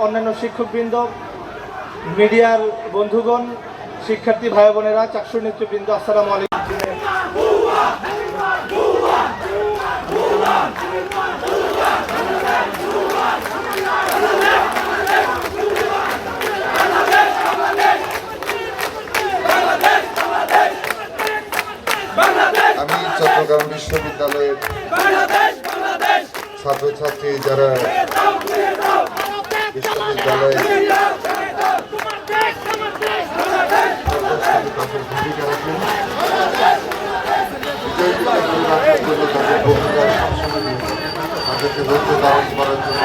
অন্যান্য শিক্ষকবৃন্দ, মিডিয়ার বন্ধুগণ, শিক্ষার্থী ভাই বোনেরা, চাকসু নেতৃবৃন্দ, আসসালামু আলাইকুম। আমি চট্টগ্রাম বিশ্ববিদ্যালয়ের ছাত্রছাত্রী যারা বিশ্ববিদ্যালয়ে ভূমিকা রাখেন, তাদেরকে ধৈর্য ধারণ করার জন্য